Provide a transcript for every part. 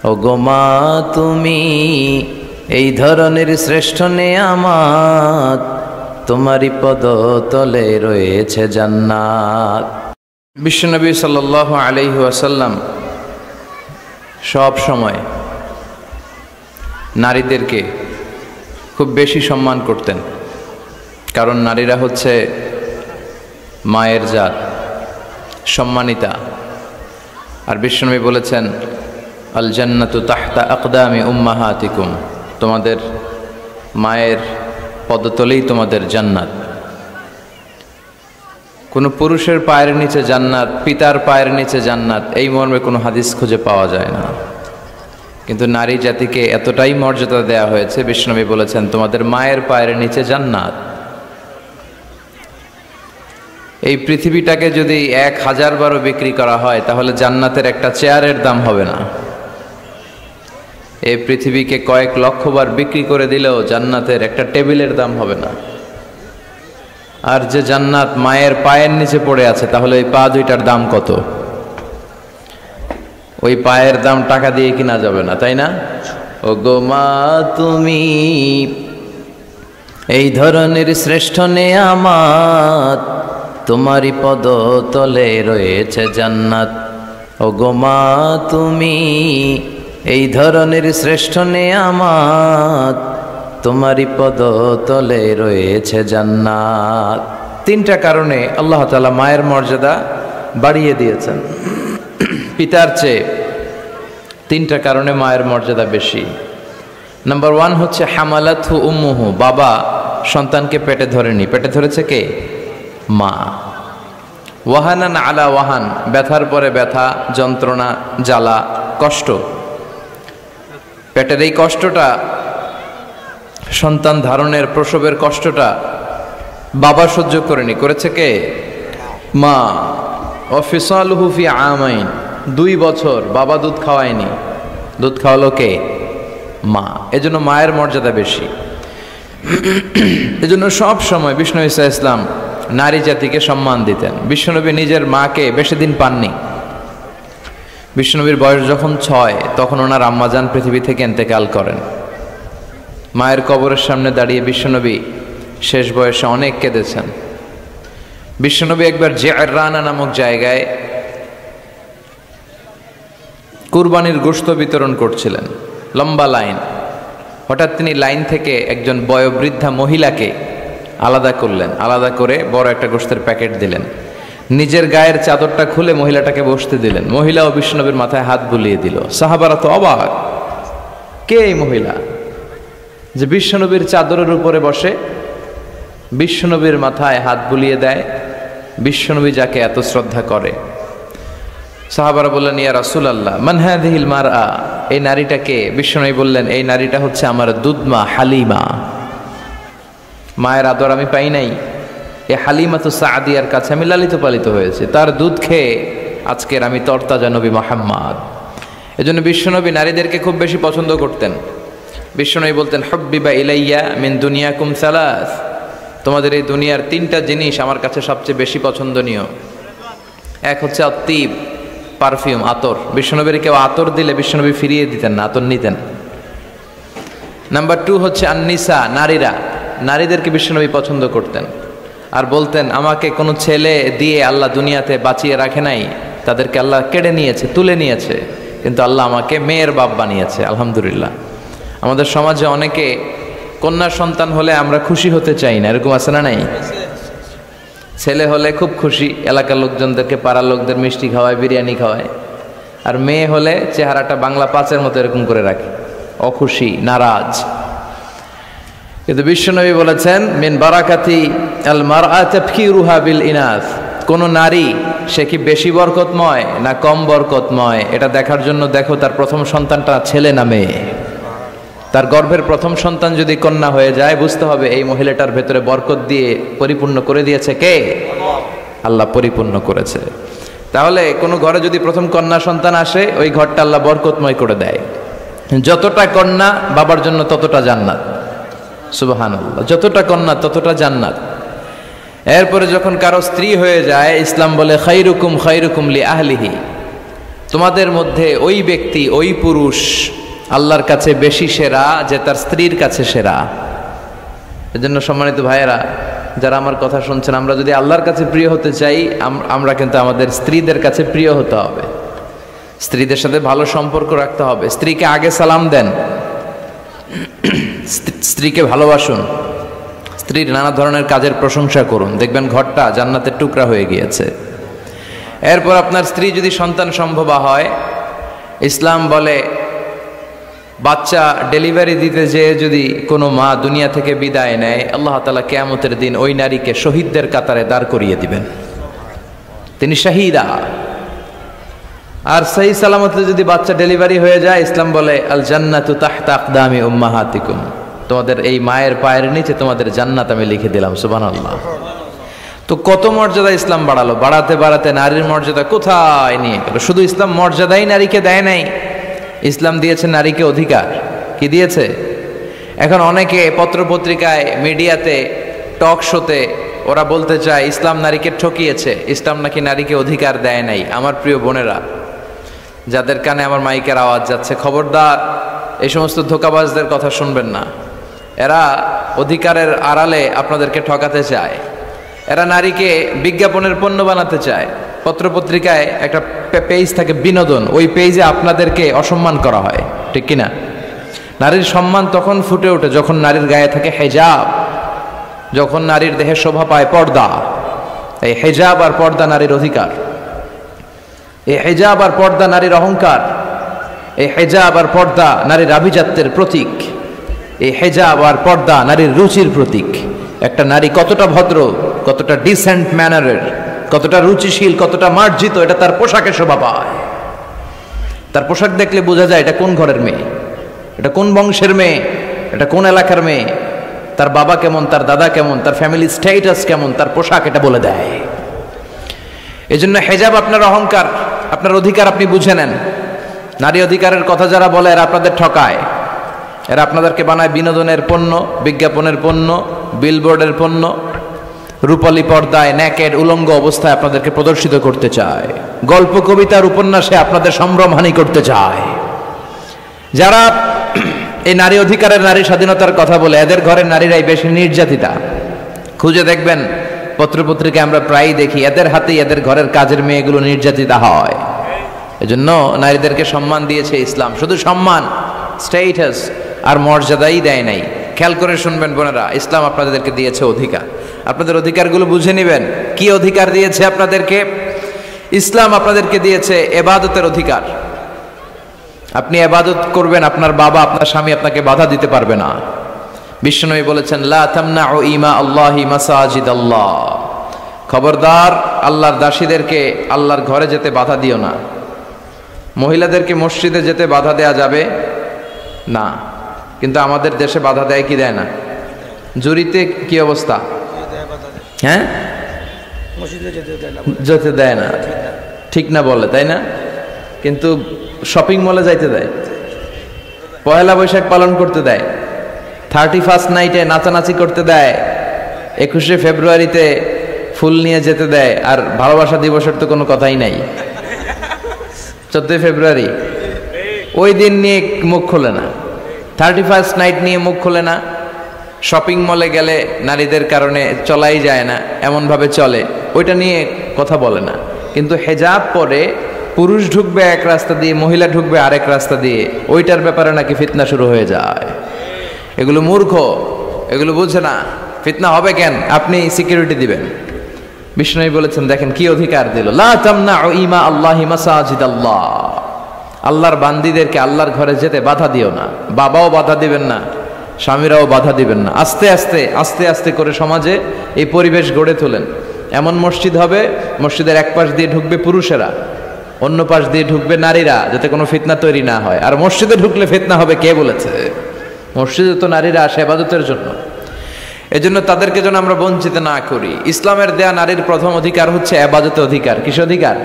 ও গো মা তুমি এই ধরনের শ্রেষ্ঠ নেয়ামত, তোমারই পদতলে রয়েছে জান্নাত। বিশ্বনবী সাল্লাল্লাহু আলাইহি ওয়াসাল্লাম সব সময় নারীদেরকে খুব বেশি সম্মান করতেন, কারণ নারীরা হচ্ছে মায়ের জাত, সম্মানিতা। আর বিশ্বনবী বলেছেন, আল জান্নাতু তাহতা আকদামি উম্মাহাতিকুম, তোমাদের মায়ের পদতলেই তোমাদের জান্নাত। কোনো পুরুষের পায়ের নিচে জান্নাত, পিতার পায়ের নিচে জান্নাত, এই মর্মে কোনো হাদিস খুঁজে পাওয়া যায় না। কিন্তু নারী জাতিকে এতটাই মর্যাদা দেয়া হয়েছে, বিশ্বনবী বলেছেন তোমাদের মায়ের পায়ের নিচে জান্নাত। এই পৃথিবীটাকে যদি 1000 বারও বিক্রি করা হয় তাহলে জান্নাতের একটা চেয়ারের দাম হবে না। এই পৃথিবীকে কয়েক লক্ষ বার বিক্রি করে দিলেও জান্নাতের একটা টেবিলের দাম হবে না। আর যে জান্নাত মায়ের পায়ের নিচে পড়ে আছে, তাহলে ওই পা দুইটার দাম কত? ওই পায়ের দাম টাকা দিয়ে কিনা যাবে না, তাই না? ও গো মা তুমি এই ধরনের শ্রেষ্ঠ নেয়ামত, তোমারই পদতলে রয়েছে জান্নাত। ও গো মা তুমি এই ধরনের শ্রেষ্ঠ নেয়ামত, তোমারই পদতলে রয়েছে জান্নাত। 3টা কারণে আল্লাহ তাআলা মায়ের মর্যাদা বাড়িয়ে দিয়েছেন পিতার চেয়ে। 3টা কারণে মায়ের মর্যাদা বেশি। নাম্বার 1 হচ্ছে হামালাতহু উম্মুহু, বাবা সন্তানকে পেটে ধরেনি, পেটে ধরেছে কে? মা। ওয়াহানান আলা ওয়াহান, ব্যথার পরে ব্যথা, যন্ত্রণা, জ্বালা, কষ্ট। পেটের এই কষ্টটা, সন্তান ধারণের প্রসবের কষ্টটা বাবা সহ্য করেনি, করেছে কে? মা। ওয়াফিসালুহু ফি আমাইন, 2 বছর বাবা দুধ খাওয়ায়নি, দুধ খাওয়ালো কে? মা। এজন্য মায়ের মর্যাদা বেশি। এজন্য সব সময় বিষ্ণু ঈসা ইসলাম নারী জাতিকে সম্মান দিতেন। বিশ্বনবী নিজের মাকে বেশি দিন পাননি। বিশ্বনবীর বয়স যখন 6, তখন ওনার আম্মাজান পৃথিবী থেকে ইন্তেকাল করেন। মায়ের কবরের সামনে দাঁড়িয়ে বিশ্বনবী শেষ বয়সে অনেক কেঁদেছেন। বিশ্বনবী একবার জিআররানা নামক জায়গায় কুরবানির গোশত বিতরণ করছিলেন, লম্বা লাইন। হঠাৎ তিনি লাইন থেকে একজন বয়োবৃদ্ধা মহিলাকে আলাদা করলেন, আলাদা করে বড় একটা গোশতের প্যাকেট দিলেন। নিজের গায়ের চাদরটা খুলে মহিলাটাকে বসতে দিলেন। মহিলাও বিশ্বনবীর মাথায় হাত বুলিয়ে দিল। সাহাবারা তো অবাক, কে এই মহিলা যে বিশ্বনবীর চাদরের উপরে বসে, বিশ্বনবীর মাথায় হাত বুলিয়ে দেয়, বিশ্বনবী যাকে এত শ্রদ্ধা করে। সাহাবারা বললেন, ইয়া রাসূলুল্লাহ মান হাযিহিল মারআ, এই নারীটাকে? বিশ্বনবী বললেন, এই নারীটা হচ্ছে আমার দুধমা হালিমা। মায়ের আদর আমি পাই নাই, এই হালিমাতু সাদিয়ার কাছে আমি লালিত পালিত হয়েছে, তার দুধ খেয়ে আজকের আমি তরতাজা নবী মুহাম্মদ। এজন্য বিশ্বনবী নারীদেরকে খুব বেশি পছন্দ করতেন। বিশ্বনবী বলতেন, হুব্বিবা ইলাইয়া মিন দুনিয়াকুম সালাস, তোমাদের এই দুনিয়ার 3টা জিনিস আমার কাছে সবচেয়ে বেশি পছন্দনীয়। এক হচ্ছে আত্তিব, পারফিউম, আতর। বিশ্বনবীর কেউ আতর দিলে বিশ্বনবী ফিরিয়ে দিতেন না, আতর নিতেন। নাম্বার 2 হচ্ছে আন্নিসা, নারীরা। নারীদেরকে বিশ্বনবী পছন্দ করতেন আর বলতেন, আমাকে কোনো ছেলে দিয়ে আল্লাহ দুনিয়াতে বাঁচিয়ে রাখে নাই, তাদেরকে আল্লাহ কেড়ে নিয়েছে, তুলে নিয়েছে, কিন্তু আল্লাহ আমাকে মেয়ের বাপ বানিয়েছে, আলহামদুলিল্লাহ। আমাদের সমাজে অনেকে কন্যা সন্তান হলে আমরা খুশি হতে চাই না, এরকম আছে না নাই? ছেলে হলে খুব খুশি, এলাকার লোকজনদেরকে, পাড়ার লোকদের মিষ্টি খাওয়ায়, বিরিয়ানি খাওয়ায়। আর মেয়ে হলে চেহারাটা বাংলা 5-এর মতো এরকম করে রাখে, অখুশি, নারাজ। কিন্তু বিশ্বনবী বলেছেন, মিন বারাকাতি আল মারআ তাফকিরুহা বিল ইনাস, কোন নারী সে কি বেশি বরকতময় না কম বরকতময়, এটা দেখার জন্য দেখো তার প্রথম সন্তানটা ছেলে না মেয়ে। তার গর্ভের প্রথম সন্তান যদি কন্যা হয়ে যায়, বুঝতে হবে এই মহিলাটার ভেতরে বরকত দিয়ে পরিপূর্ণ করে দিয়েছে কে? আল্লাহ পরিপূর্ণ করেছে। তাহলে কোনো ঘরে যদি প্রথম কন্যা সন্তান আসে, ওই ঘরটা আল্লাহ বরকতময় করে দেয়। যতটা কন্যা বাবার জন্য ততটা জান্নাত, সুবহানাল্লাহ। যতটা কন্যা ততটা জান্নাত। এরপরে যখন কারো স্ত্রী হয়ে যায়, ইসলাম বলে খাইরুকুম খাইরুকুম লি আহলিহি, তোমাদের মধ্যে ওই ব্যক্তি, ওই পুরুষ আল্লাহর কাছে বেশি সেরা যে তার স্ত্রীর কাছে সেরা। এজন্য সম্মানিত ভাইয়েরা, যারা আমার কথা শুনছেন, আমরা যদি আল্লাহর কাছে প্রিয় হতে চাই, আমরা কিন্তু আমাদের স্ত্রীদের কাছে প্রিয় হতে হবে, স্ত্রীদের সাথে ভালো সম্পর্ক রাখতে হবে। স্ত্রীকে আগে সালাম দেন, স্ত্রীকে ভালোবাসুন, স্ত্রীর নানা ধরনের কাজের প্রশংসা করুন, দেখবেন ঘরটা জান্নাতের টুকরা হয়ে গিয়েছে। এরপর আপনার স্ত্রী যদি সন্তান সম্ভবা হয়, ইসলাম বলে বাচ্চা ডেলিভারি দিতে যেয়ে যদি কোনো মা দুনিয়া থেকে বিদায় নেয়, আল্লাহ তাআলা কিয়ামতের দিন ওই নারীকে শহীদদের কাতারে দাঁড় করিয়ে দিবেন, তিনি শাহীদা। আর সহি সালামতে যদি বাচ্চা ডেলিভারি হয়ে যায়, ইসলাম বলে আল জান্নাতু তাহতা আকদামি উম্মাহাতিকুম, তোমাদের এই মায়ের পায়ের নিচে তোমাদের জান্নাত আমি লিখে দিলাম। সুবহানাল্লাহ। তো কত মর্যাদা ইসলাম বাড়ালো, বাড়াতে বাড়াতে নারীর মর্যাদা কোথায় নিয়ে গেল। শুধু ইসলাম মর্যাদাই নারীকে দেয় নাই, ইসলাম দিয়েছে নারীকে অধিকার। কি দিয়েছে? এখন অনেকে পত্রপত্রিকায়, মিডিয়াতে, টক শোতে ওরা বলতে চায় ইসলাম নারীকে ঠকিয়েছে, ইসলাম নাকি নারীকে অধিকার দেয় নাই। আমার প্রিয় বোনেরা, যাদের কানে আমার মাইকের আওয়াজ যাচ্ছে, খবরদার এই সমস্ত ধোঁকাবাজদের কথা শুনবেন না। এরা অধিকারের আড়ালে আপনাদেরকে ঠকাতে চায়, এরা নারীকে বিজ্ঞাপনের পণ্য বানাতে চায়। পত্রপত্রিকায় একটা পেজ থাকে বিনোদন, ওই পেজে আপনাদেরকে অসম্মান করা হয়, ঠিক কিনা? নারীর সম্মান তখন ফুটে ওঠে যখন নারীর গায়ে থাকে হেজাব, যখন নারীর দেহে শোভা পায় পর্দা। এই হেজাব আর পর্দা নারীর অধিকার, এই হেজাব আর পর্দা নারীর অহংকার, এই হেজাব আর পর্দা নারীর আভিজাত্যের প্রতীক, এই হেজাব আর পর্দা নারীর রুচির প্রতীক। একটা নারী কতটা ভদ্র, কতটা ডিসেন্ট ম্যানারের, কতটা রুচিশীল, কতটা মার্জিত, এটা তার পোশাকে শোভা পায়। তার পোশাক দেখলে বোঝা যায় এটা কোন ঘরের মেয়ে, এটা কোন বংশের মেয়ে, এটা কোন এলাকার মেয়ে, তার বাবা কেমন, তার দাদা কেমন, তার ফ্যামিলি স্ট্যাটাস কেমন, তার পোশাক এটা বলে দেয়। এজন্য হেজাব আপনার অহংকার, আপনার অধিকার, আপনি বুঝে নেন। নারী অধিকারের কথা যারা বলে এরা আপনাদের ঠকায়, এরা আপনাদেরকে বানায় বিনোদনের পণ্য, বিজ্ঞাপনের পণ্য, বিলবোর্ডের পণ্য। রূপালী পর্দায় নেকেড উলঙ্গ অবস্থায় আপনাদেরকে প্রদর্শিত করতে চায়, গল্প কবিতার উপন্যাসে আপনাদের সম্ভ্রমহানি করতে চায়। যারা এই নারী অধিকারের, নারী স্বাধীনতার কথা বলে, এদের ঘরের নারীরাই বেশি নির্যাতিতা। খুঁজে দেখবেন পত্রপত্রিকায় আমরা প্রায়ই দেখি এদের হাতেই এদের ঘরের কাজের মেয়েগুলো নির্যাতিতা হয়। এজন্য নারীদেরকে সম্মান দিয়েছে ইসলাম, শুধু সম্মান, স্ট্যাটাস আর মর্যাদাই দেয় নাই। খেয়াল করে শুনবেন বোনেরা, ইসলাম আপনাদেরকে দিয়েছে অধিকার, আপনাদের অধিকারগুলো বুঝে নেবেন। কি অধিকার দিয়েছে আপনাদেরকে? ইসলাম আপনাদেরকে দিয়েছে ইবাদতের অধিকার। আপনি ইবাদত করবেন, আপনার বাবা, আপনার স্বামী আপনাকে বাধা দিতে পারবে না। বিশ্বনবী বলেছেন লা তামনাউ ইমা আল্লাহি মাসাজিদ আল্লাহ, খবরদার আল্লাহর দাসীদেরকে আল্লাহর ঘরে যেতে বাধা দিও না। মহিলাদেরকে মসজিদে যেতে বাধা দেয়া যাবে না, কিন্তু আমাদের দেশে বাধা দেয় কি দেয় না? জুরিতে কি অবস্থা? হ্যাঁ, যেতে দেয় না, ঠিক না বলে, তাই না? কিন্তু শপিং মলে যাইতে দেয়, পয়লা বৈশাখ পালন করতে দেয়, 31st নাইটে নাচানাচি করতে দেয়, 21শে ফেব্রুয়ারিতে ফুল নিয়ে যেতে দেয়। আর ভালোবাসা দিবসের তো কোনো কথাই নাই। 14 ফেব্রুয়ারি ওই দিন নিয়ে মুখ খোলে না, 31st নাইট নিয়ে মুখ খোলে না। শপিং মলে গেলে নারীদের কারণে চলাই যায় না, এমনভাবে চলে, ওইটা নিয়ে কথা বলে না। কিন্তু হেজাব পরে পুরুষ ঢুকবে এক রাস্তা দিয়ে, মহিলা ঢুকবে আরেক রাস্তা দিয়ে, ওইটার ব্যাপারে নাকি ফিতনা শুরু হয়ে যায়। এগুলো মূর্খ, এগুলো বুঝে না। ফিতনা হবে কেন? আপনি সিকিউরিটি দিবেন। বিষ্ণু বলেছেন, দেখেন কি অধিকার দিল, লা তামনাউ ইমা আল্লাহি মাসাজিদ আল্লাহ, আল্লাহর বান্দীদেরকে আল্লাহর ঘরে যেতে বাধা দিও না। বাবাও বাধা দিবেন না, স্বামীরাও বাধা দিবেন না। আস্তে আস্তে আস্তে আস্তে করে সমাজে এই পরিবেশ গড়ে তোলেন। এমন মসজিদ হবে, মসজিদের এক পাশ দিয়ে ঢুকবে পুরুষেরা, অন্য পাশ দিয়ে ঢুকবে নারীরা, যাতে কোনো ফিতনা তৈরি না হয়। আর মসজিদে ঢুকলে ফিতনা হবে কে বলেছে? মসজিদে তো নারীরা আসে ইবাদতের জন্য। এজন্য তাদেরকে যেন আমরা বঞ্চিত না করি। ইসলামের দেয়া নারীর প্রথম অধিকার হচ্ছে ইবাদতে অধিকার। কিস অধিকার?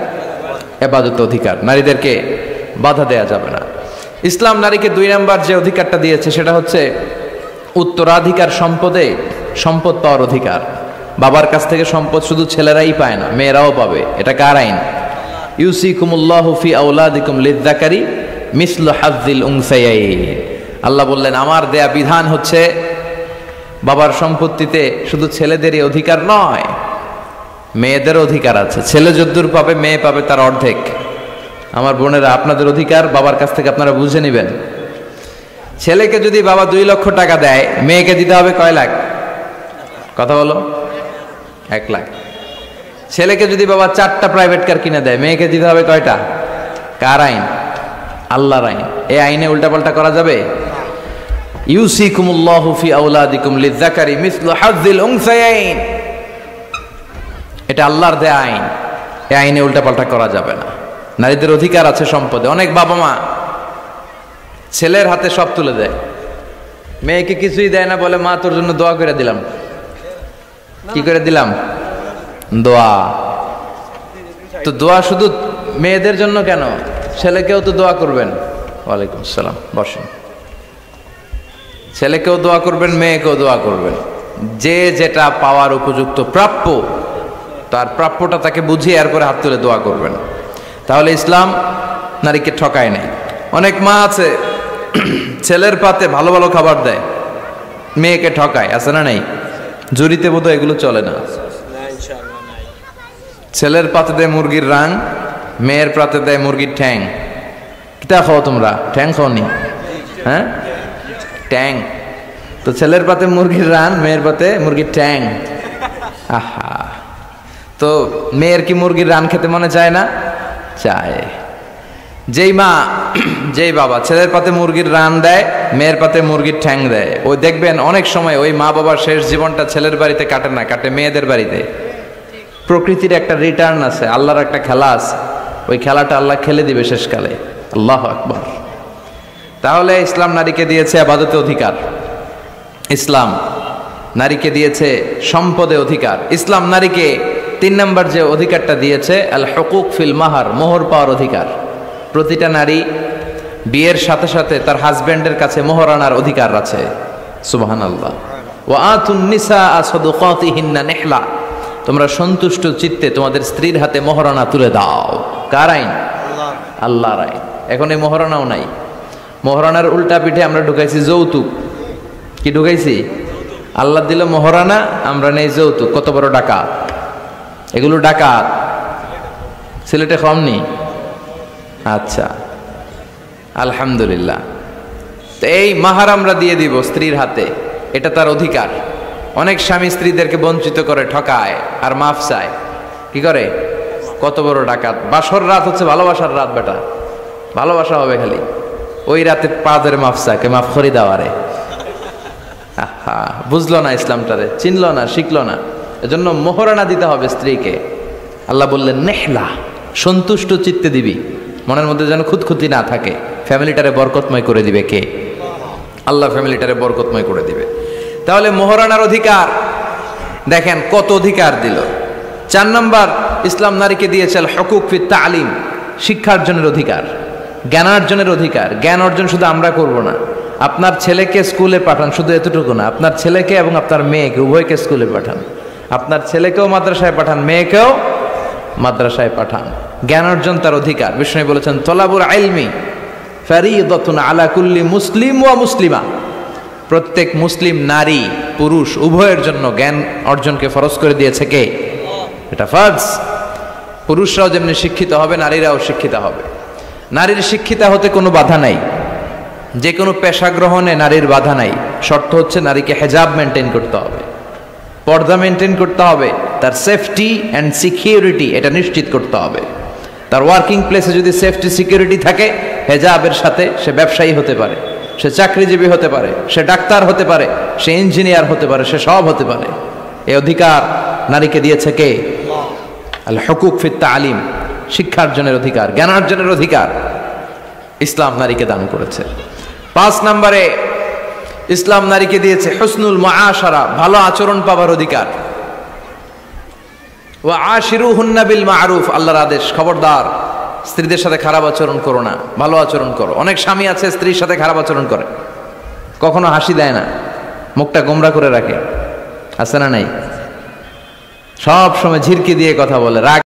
ইবাদতে অধিকার। নারীদেরকে বাধা দেয়া যাবে না। ইসলাম নারীকে 2 নাম্বার যে অধিকারটা দিয়েছে সেটা হচ্ছে উত্তরাধিকার সম্পদে সম্পদ পাওয়ার অধিকার। বাবার কাছ থেকে সম্পদ শুধু ছেলেরাই পায় না, মেয়েরাও পাবে। এটা কার আইন? ইউসিকুমুল্লাহু ফি আওলাদিকুম লিযযাকারি মিসলু হাযযিল উনসায়াইন। আল্লাহ বললেন আমার দেয়া বিধান হচ্ছে বাবার সম্পত্তিতে শুধু ছেলেদেরই অধিকার নয়, মেয়েদের অধিকার আছে। ছেলে যদ্দূর পাবে মেয়ে পাবে তার অর্ধেক। আমার বোনেরা, আপনাদের অধিকার বাবার কাছ থেকে আপনারা বুঝে নেবেন। ছেলেকে যদি বাবা 2 লক্ষ টাকা দেয়, মেয়েকে দিতে হবে কয় লাখ? কথা বলো। 1 লাখ। ছেলেকে যদি বাবা 4টা প্রাইভেট কার কিনে দেয়, মেয়েকে দিতে হবে কয়টা? কার আইন? আল্লাহর আইন। এই আইনে উল্টাপাল্টা করা যাবে? ইউসিকুমুল্লাহু ফি আওলাদিকুম লিযযাকারি মিসলু হাযযিল উনসায়াইন, এটা আল্লাহর দেয়া আইন। এই আইনে উল্টাপাল্টা করা যাবে না। নারীদের অধিকার আছে সম্পদে। অনেক বাবা মা ছেলের হাতে সব তুলে দেয়, মেয়েকে কিছুই দেয় না, বলে মা তোর জন্য দোয়া করে দিলাম। কি করে দিলাম? দোয়া। তো দোয়া শুধু মেয়েদের জন্য কেন? ছেলেকেও তো দোয়া করবেন। ওয়ালাইকুম আসসালাম, বসেন। ছেলেকেও দোয়া করবেন, মেয়েকেও দোয়া করবেন। যে যেটা পাওয়ার উপযুক্ত প্রাপ্য, তার প্রাপ্যটা তাকে বুঝিয়ে এরপরে হাত তুলে দোয়া করবেন। তাহলে ইসলাম নারীকে ঠকায় নাই। অনেক মা আছে ছেলের পাতে ভালো ভালো খাবার দেয়, মেয়েকে ঠকায়, আছে না নাই? জুরিতে বোধহয় এগুলো চলে না। ছেলের পাতে দেয় মুরগির রান, মেয়ের পাতে দেয় মুরগির ঠ্যাং। কিতা খাও তোমরা? ঠ্যাং খাওনি? হ্যাঁ, ট্যাং। তো ছেলের পাতে মুরগির রান, মেয়ের পাতে মুরগির ট্যাং। আহা, তো মেয়ের কি মুরগির রান খেতে মনে চায় না? চায়। যেই মা, যেই বাবা ছেলের পাতে মুরগির রান দেয়, মেয়ের পাতে মুরগির ঠ্যাং দেয়, ওই দেখবেন অনেক সময় ওই মা বাবার শেষ জীবনটা ছেলের বাড়িতে কাটে না, কাটে মেয়েদের বাড়িতে। প্রকৃতির একটা রিটার্ন আছে, আল্লাহর একটা খেলা আছে, ওই খেলাটা আল্লাহ খেলে দিবে শেষকালে। আল্লাহু আকবার। তাহলে ইসলাম নারীকে দিয়েছে ইবাদতে অধিকার, ইসলাম নারীকে দিয়েছে সম্পদে অধিকার। ইসলাম নারীকে 3 নম্বর যে অধিকারটা দিয়েছে, আল হুকুক ফিল মাহার, মোহর পাওয়ার অধিকার। প্রতিটা নারী বিয়ের সাথে সাথে তার হাজবেন্ডের কাছে মোহর আনার অধিকার আছে। সুবহানাল্লাহ। ওয়া আতুন নিসা সাদুকাতিহিন্না নিহলা, তোমরা সন্তুষ্ট চিত্তে তোমাদের স্ত্রীর হাতে মোহরানা তুলে দাও। কার আইন? আল্লাহর আইন। এখন এই মোহরানাও নাই। মোহরানার উল্টা পিঠে আমরা ঢুকাইছি যৌতুক। কি ঢুকাইছি? আল্লাহ দিল মোহরানা, আমরা নেই যৌতুক। কত বড় ডাকাত! এগুলো ডাকাত। সিলেটে কমনি? আচ্ছা, আলহামদুলিল্লাহ। তো এই মাহার আমরা দিয়ে দিব স্ত্রীর হাতে, এটা তার অধিকার। অনেক স্বামী স্ত্রীদেরকে বঞ্চিত করে, ঠকায় আর মাফ চায়। কি করে? কত বড় ডাকাত! বাসর রাত হচ্ছে ভালোবাসার রাত, বেটা ভালোবাসা হবে খালি। ওই রাতে পা ধরে মাফ চায়, কে মাফ করি দাওয়ারে। আহা, বুঝলো না ইসলামটারে, চিনলো না, শিখলো না। এজন্য মোহরানা দিতে হবে স্ত্রীকে। আল্লাহ বললেন নেহলা, সন্তুষ্ট চিত্তে দিবি, মনের মধ্যে যেন খুঁতখুঁতি না থাকে। ফ্যামিলিটারে বরকতময় করে দিবে কে? আল্লাহ ফ্যামিলিটারে বরকতময় করে দিবে। তাহলে মোহরানার অধিকার দেখেন কত অধিকার দিল। 4 নম্বর ইসলাম নারীকে দিয়েছে আল হুকুক ফিত তালিম, শিক্ষার্জনের অধিকার, জ্ঞানার্জনের অধিকার। জ্ঞান অর্জন শুধু আমরা করব না, আপনার ছেলেকে স্কুলে পাঠান, শুধু এতটুকু না, আপনার ছেলেকে এবং আপনার মেয়েকে উভয়কে স্কুলে পাঠান। আপনার ছেলেকেও মাদ্রাসায় পাঠান, মেয়েকেও মাদ্রাসায় পাঠান। জ্ঞান অর্জন তার অধিকার। বিষ্ণু বলেছেন তলাবুল ইলমি ফারিদাতুন আলা কুল্লি মুসলিম ওয়া মুসলিমা, প্রত্যেক মুসলিম নারী পুরুষ উভয়ের জন্য জ্ঞান অর্জনকে ফরজ করে দিয়েছে কে? এটা ফরজ। পুরুষরাও যেমনি শিক্ষিত হবে, নারীরাও শিক্ষিত হবে। নারীর শিক্ষিতা হতে কোনো বাধা নাই, যে কোনো পেশা গ্রহণে নারীর বাধা নাই। শর্ত হচ্ছে নারীকে হেজাব মেনটেন করতে হবে, পর্দা মেনটেন করতে হবে, তার সেফটি অ্যান্ড সিকিউরিটি এটা নিশ্চিত করতে হবে। তার ওয়ার্কিং প্লেসে যদি সেফটি সিকিউরিটি থাকে হেজাবের সাথে, সে ব্যবসায়ী হতে পারে, সে চাকরিজীবী হতে পারে, সে ডাক্তার হতে পারে, সে ইঞ্জিনিয়ার হতে পারে, সে সব হতে পারে। এই অধিকার নারীকে দিয়েছে কে? আল হুকুক ফিত তালিম, শিক্ষার্জনের অধিকার, জ্ঞানার্জনের অধিকার ইসলাম নারীকে দান করেছে। 5 নম্বরে ইসলাম নারীকে দিয়েছে হুসনুল মুআশারা, ভালো আচরণ পাবার অধিকার। ওয়া আশিরুহুন্না বিল মা'রুফ, আল্লাহর আদেশ, খবরদার স্ত্রীদের সাথে খারাপ আচরণ করো না, ভালো আচরণ করো। অনেক স্বামী আছে স্ত্রীর সাথে খারাপ আচরণ করে, কখনো হাসি দেয় না, মুখটা গোমরা করে রাখে, আছে না নাই? সব সময় ঝিরকি দিয়ে কথা বলে, রাগ